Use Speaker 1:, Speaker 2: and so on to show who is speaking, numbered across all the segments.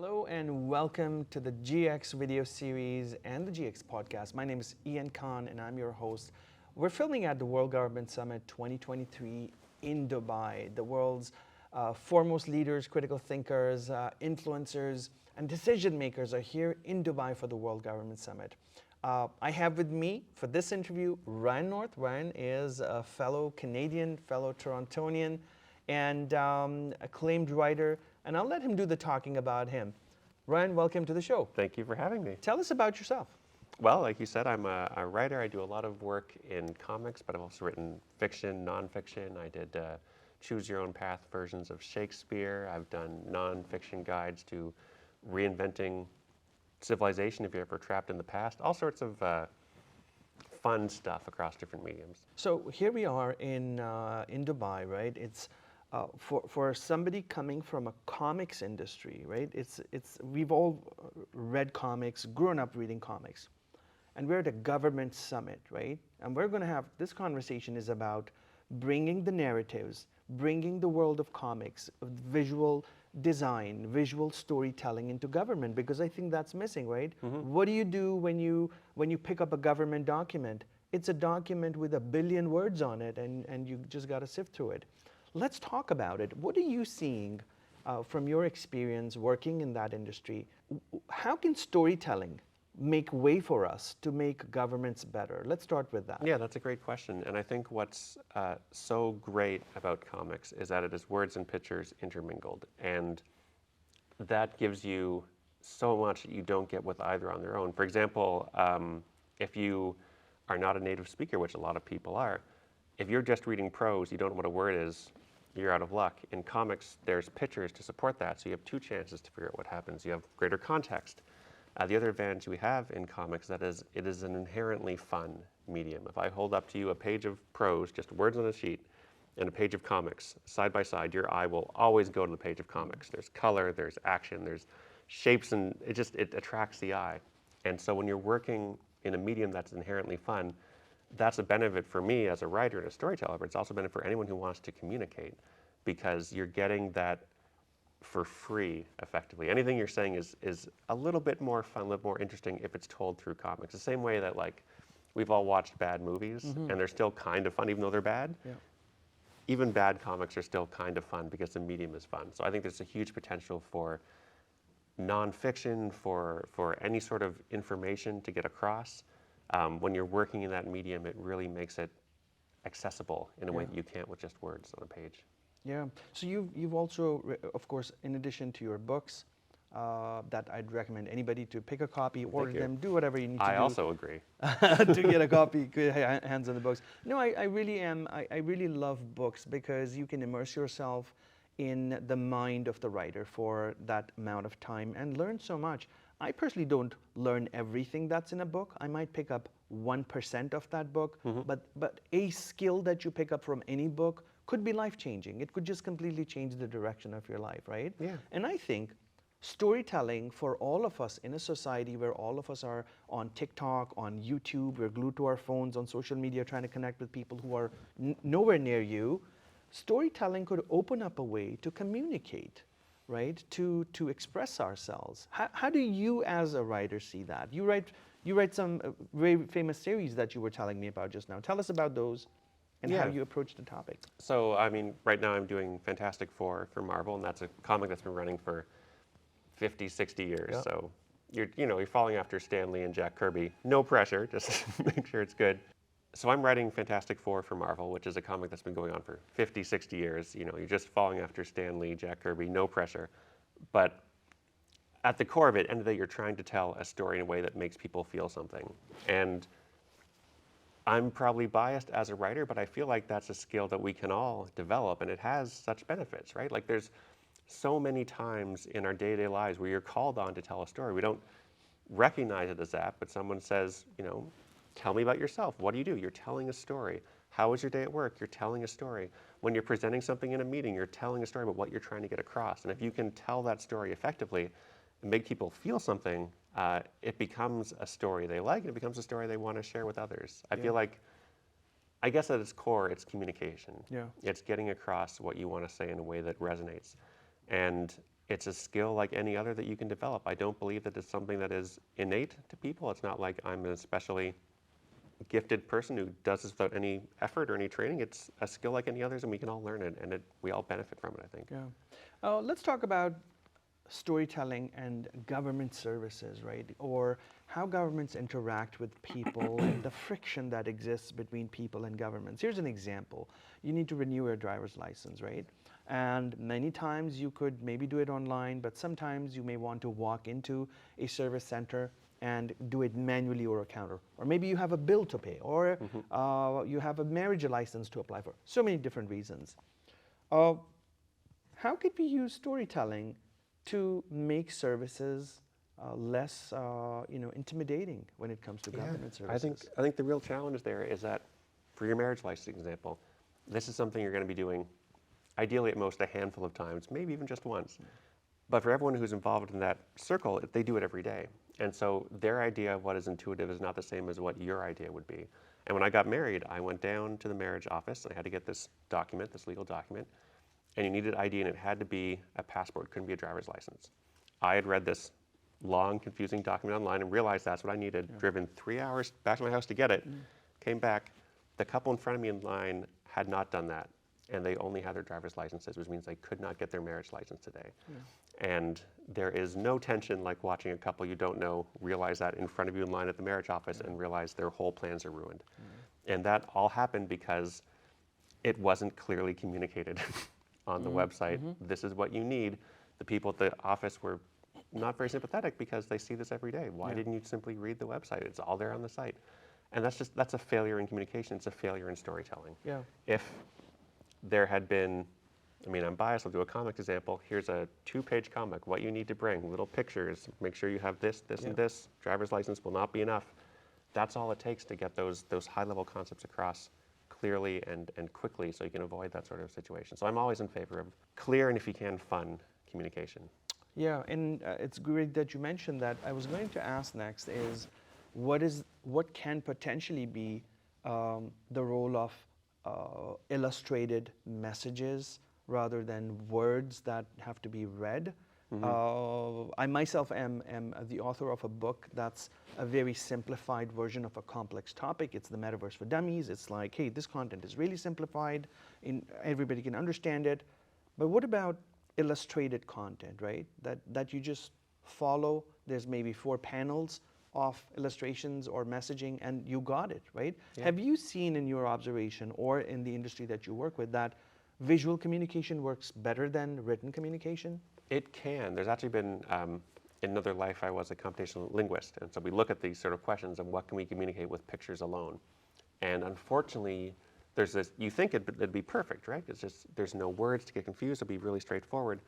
Speaker 1: Hello and welcome to the GX video series and the GX podcast. My name is Ian Khan and I'm your host. We're filming at the World Government Summit 2023 in Dubai. The world's foremost leaders, critical thinkers, influencers, and decision makers are here in Dubai for the World Government Summit. I have with me for this interview Ryan North. Ryan is a fellow Canadian, fellow Torontonian, and acclaimed writer, and I'll let him do the talking about him. Ryan, welcome to the show.
Speaker 2: Thank you for having me.
Speaker 1: Tell us about yourself.
Speaker 2: Well, like you said, I'm a writer. I do a lot of work in comics, but I've also written fiction, nonfiction. I did choose your own path versions of Shakespeare. I've done nonfiction guides to reinventing civilization if you're ever trapped in the past. All sorts of fun stuff across different mediums.
Speaker 1: So here we are in Dubai, right? It's for somebody coming from a comics industry, right? We've all read comics, grown up reading comics, and we're at a government summit, right? And we're going to have this conversation is about bringing the narratives, bringing the world of comics, visual design, visual storytelling into government, because I think that's missing, right?
Speaker 2: Mm-hmm.
Speaker 1: What do you do when you pick up a government document? It's a document with 1 billion words on it, and you just got to sift through it. Let's talk about it. What are you seeing from your experience working in that industry? How can storytelling make way for us to make governments better? Let's start with that.
Speaker 2: Yeah, that's a great question. And I think what's so great about comics is that it is words and pictures intermingled. And that gives you so much that you don't get with either on their own. For example, if you are not a native speaker, which a lot of people are, if you're just reading prose, you don't know what a word is, you're out of luck. In comics, there's pictures to support that, so you have two chances to figure out what happens. You have greater context. The other advantage we have in comics is it is an inherently fun medium. If I hold up to you a page of prose, just words on a sheet, and a page of comics, side by side, your eye will always go to the page of comics. There's color, there's action, there's shapes, and it attracts the eye. And so when you're working in a medium that's inherently fun, that's a benefit for me as a writer and a storyteller, but it's also a benefit for anyone who wants to communicate, because you're getting that for free, effectively. Anything you're saying is a little bit more fun, a little more interesting if it's told through comics. The same way that, like, we've all watched bad movies, and they're still kind of fun even though they're bad.
Speaker 1: Yeah.
Speaker 2: Even bad comics are still kind of fun because the medium is fun. So I think there's a huge potential for nonfiction, for any sort of information to get across. When you're working in that medium, it really makes it accessible in a way that you can't with just words on a page.
Speaker 1: Yeah. So you've also, of course, in addition to your books, that I'd recommend anybody to pick a copy, order them, do whatever you need to do.
Speaker 2: I also agree.
Speaker 1: To get a copy, get hands on the books. No, I really am. I really love books because you can immerse yourself in the mind of the writer for that amount of time and learn so much. I personally don't learn everything that's in a book. I might pick up 1% of that book, but a skill that you pick up from any book could be life-changing. It could just completely change the direction of your life, right?
Speaker 2: Yeah.
Speaker 1: And I think storytelling for all of us in a society where all of us are on TikTok, on YouTube, we're glued to our phones, on social media, trying to connect with people who are nowhere near you, storytelling could open up a way to communicate, right? To express ourselves. How do you, as a writer, see that? You write some very famous series that you were telling me about just now. Tell us about those and how you approach the topic.
Speaker 2: So, I mean, right now I'm doing Fantastic Four for Marvel, and that's a comic that's been running for 50, 60 years.
Speaker 1: Yeah.
Speaker 2: So you're following after Stan Lee and Jack Kirby. No pressure, just make sure it's good. So I'm writing Fantastic Four for Marvel, which is a comic that's been going on for 50, 60 years. You're just following after Stan Lee, Jack Kirby, no pressure. But at the core of it, end of the day, you're trying to tell a story in a way that makes people feel something. And I'm probably biased as a writer, but I feel like that's a skill that we can all develop, and it has such benefits, right? Like, there's so many times in our day-to-day lives where you're called on to tell a story. We don't recognize it as that, but someone says, tell me about yourself. What do? You're telling a story. How was your day at work? You're telling a story. When you're presenting something in a meeting, you're telling a story about what you're trying to get across. And if you can tell that story effectively and make people feel something, it becomes a story they like, and it becomes a story they want to share with others. I feel like, I guess at its core, it's communication.
Speaker 1: Yeah.
Speaker 2: It's getting across what you want to say in a way that resonates. And it's a skill like any other that you can develop. I don't believe that it's something that is innate to people. It's not like I'm an especially gifted person who does this without any effort or any training. It's a skill like any others, and we can all learn it, and we all benefit from it, I think.
Speaker 1: Yeah. Let's talk about storytelling and government services, right? Or how governments interact with people and the friction that exists between people and governments. Here's an example. You need to renew your driver's license, right? And many times you could maybe do it online, but sometimes you may want to walk into a service center and do it manually or a counter. Or maybe you have a bill to pay, or you have a marriage license to apply for. So many different reasons. How could we use storytelling to make services less intimidating when it comes to government services?
Speaker 2: I think the real challenge there is that for your marriage license example, this is something you're going to be doing ideally at most a handful of times, maybe even just once. But for everyone who's involved in that circle, they do it every day. And so their idea of what is intuitive is not the same as what your idea would be. And when I got married, I went down to the marriage office. I had to get this document, this legal document, and you needed ID, and it had to be a passport, couldn't be a driver's license. I had read this long, confusing document online and realized that's what I needed, driven 3 hours back to my house to get it, came back. The couple in front of me in line had not done that, and they only had their driver's licenses, which means they could not get their marriage license today. And there is no tension like watching a couple you don't know realize that in front of you in line at the marriage office and realize their whole plans are ruined. And that all happened because it wasn't clearly communicated on the website. This is what you need. The people at the office were not very sympathetic because they see this every day. Why didn't you simply read the website? It's all there on the site. And that's a failure in communication. It's a failure in storytelling.
Speaker 1: Yeah.
Speaker 2: If there had been, I mean, I'm biased, I'll do a comic example. Here's a 2-page comic, what you need to bring, little pictures, make sure you have this, and this. Driver's license will not be enough. That's all it takes to get those high-level concepts across clearly and quickly so you can avoid that sort of situation. So I'm always in favor of clear and, if you can, fun communication.
Speaker 1: Yeah, and it's great that you mentioned that. I was going to ask next is what can potentially be the role of illustrated messages rather than words that have to be read. I myself am the author of a book that's a very simplified version of a complex topic. It's the Metaverse for Dummies. It's like, hey, this content is really simplified, everybody can understand it. But what about illustrated content, right? That you just follow. There's maybe 4 panels of illustrations or messaging, and you got it, right? Yeah. Have you seen in your observation or in the industry that you work with that visual communication works better than written communication?
Speaker 2: It can. There's actually been, in another life, I was a computational linguist, and so we look at these sort of questions of what can we communicate with pictures alone. And unfortunately, there's this, you think it'd be perfect, right? It's just, there's no words to get confused, it'll be really straightforward.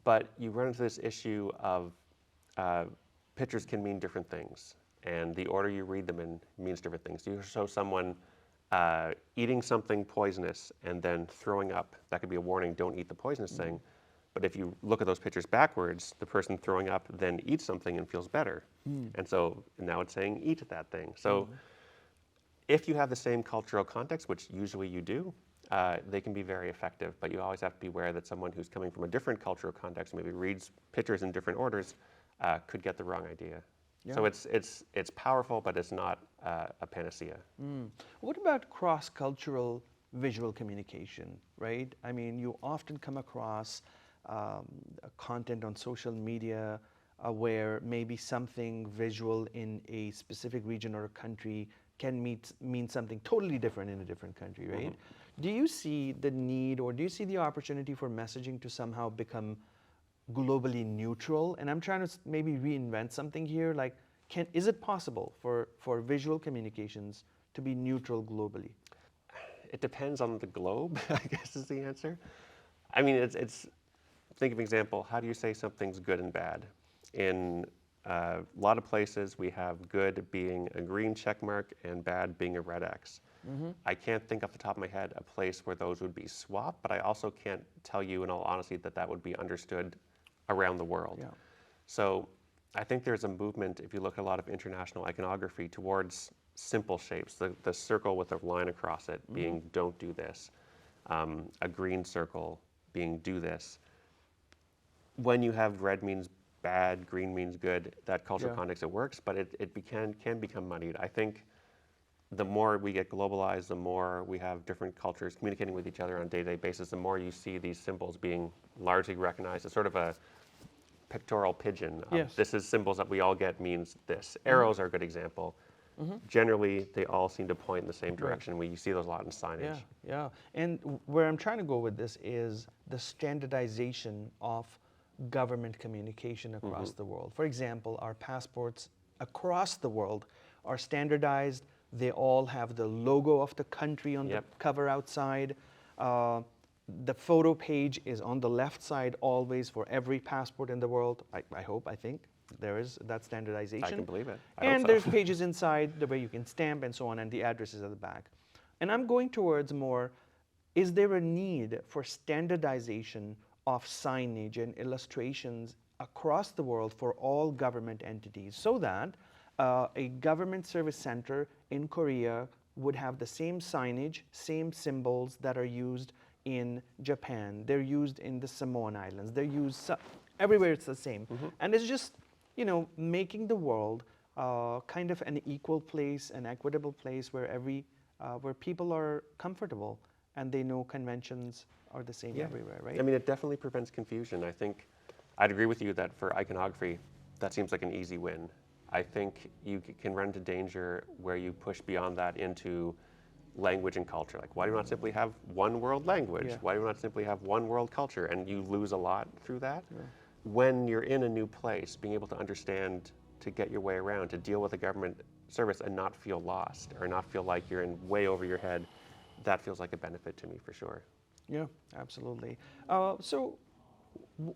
Speaker 2: But you run into this issue of pictures can mean different things, and the order you read them in means different things. You show someone eating something poisonous and then throwing up, that could be a warning, don't eat the poisonous thing. But if you look at those pictures backwards, the person throwing up then eats something and feels better. And so now it's saying eat that thing. So if you have the same cultural context, which usually you do, they can be very effective, but you always have to be aware that someone who's coming from a different cultural context, maybe reads pictures in different orders, could get the wrong idea. Yeah. So it's powerful, but it's not a panacea.
Speaker 1: What about cross-cultural visual communication, right? I mean, you often come across content on social media where maybe something visual in a specific region or a country can mean something totally different in a different country, right? Do you see the need or do you see the opportunity for messaging to somehow become globally neutral? And I'm trying to maybe reinvent something here, like is it possible for visual communications to be neutral globally?
Speaker 2: It depends on the globe, I guess is the answer. I mean, it's think of an example, how do you say something's good and bad? In a lot of places, we have good being a green check mark and bad being a red X. I can't think off the top of my head a place where those would be swapped, but I also can't tell you in all honesty that would be understood around the world. Yeah. So I think there's a movement, if you look at a lot of international iconography, towards simple shapes, the circle with a line across it being don't do this, a green circle being do this. when you have red means bad, green means good, that cultural
Speaker 1: Yeah.
Speaker 2: context, it works, but can become muddied. I think the more we get globalized, the more we have different cultures communicating with each other on a day-to-day basis, the more you see these symbols being largely recognized as sort of a pictorial pigeon of
Speaker 1: Yes.
Speaker 2: this is symbols that we all get means this. Arrows are a good example. Generally, they all seem to point in the same direction. You see those a lot in signage.
Speaker 1: Yeah, yeah. And where I'm trying to go with this is the standardization of government communication across the world. For example, our passports across the world are standardized. They all have the logo of the country on the cover outside. The photo page is on the left side always for every passport in the world. I hope, I think. There is that standardization.
Speaker 2: I can believe it.
Speaker 1: And there's pages inside the way you can stamp and so on, and the address is at the back. And I'm going towards more, is there a need for standardization of signage and illustrations across the world for all government entities so that a government service center in Korea would have the same signage, same symbols that are used in Japan, they're used in the Samoan Islands, they're used everywhere, it's the same. And it's just, you know, making the world kind of an equal place, an equitable place where where people are comfortable and they know conventions are the same everywhere, right?
Speaker 2: I mean, it definitely prevents confusion. I think I'd agree with you that for iconography, that seems like an easy win. I think you can run into danger where you push beyond that into language and culture. Like, why do we not simply have one world language?
Speaker 1: Yeah.
Speaker 2: Why do we not simply have one world culture? And you lose a lot through that. When you're in a new place, being able to understand, to get your way around, to deal with a government service and not feel lost or not feel like you're in way over your head, that feels like a benefit to me for sure.
Speaker 1: Yeah, absolutely. So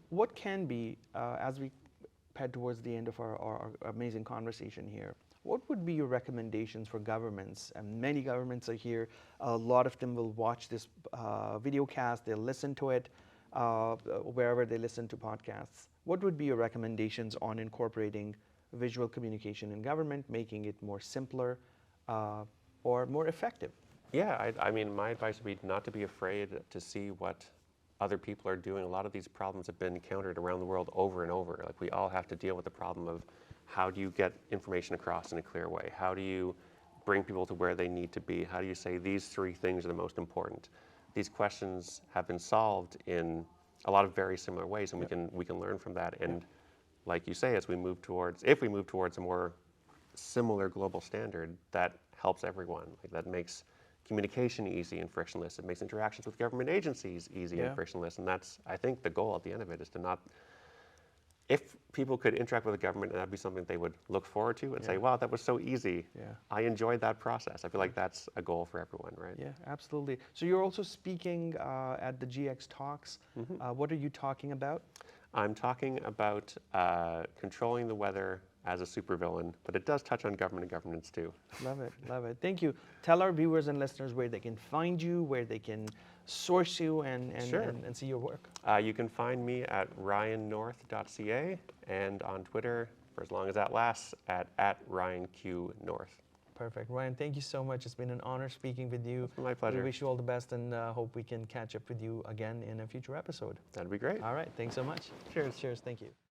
Speaker 1: what can be, as we head towards the end of our amazing conversation here, what would be your recommendations for governments? And many governments are here. A lot of them will watch this video cast, they'll listen to it wherever they listen to podcasts. What would be your recommendations on incorporating visual communication in government, making it more simpler or more effective?
Speaker 2: Yeah, I mean, my advice would be not to be afraid to see what other people are doing. A lot of these problems have been encountered around the world over and over. Like, we all have to deal with the problem of how do you get information across in a clear way? How do you bring people to where they need to be? How do you say these three things are the most important? These questions have been solved in a lot of very similar ways, and we can learn from that. And like you say, as we move towards, if we move towards a more similar global standard, that helps everyone. Like, that makes communication easy and frictionless. It makes interactions with government agencies easy and frictionless. And that's, I think, the goal at the end of it is to not, if people could interact with the government and that'd be something they would look forward to and say, wow, that was so easy. I enjoyed that process. I feel like that's a goal for everyone, right?
Speaker 1: Yeah, absolutely. So you're also speaking at the GX Talks. What are you talking about?
Speaker 2: I'm talking about controlling the weather as a supervillain, but it does touch on government and governance too.
Speaker 1: Love it, love it. Thank you. Tell our viewers and listeners where they can find you, where they can source you and see your work.
Speaker 2: You can find me at ryannorth.ca and on Twitter, for as long as that lasts, at RyanQNorth.
Speaker 1: Perfect. Ryan, thank you so much. It's been an honor speaking with you.
Speaker 2: My pleasure.
Speaker 1: We wish you all the best and hope we can catch up with you again in a future episode.
Speaker 2: That'd be great.
Speaker 1: All right. Thanks so much.
Speaker 2: Cheers.
Speaker 1: Cheers. Thank you.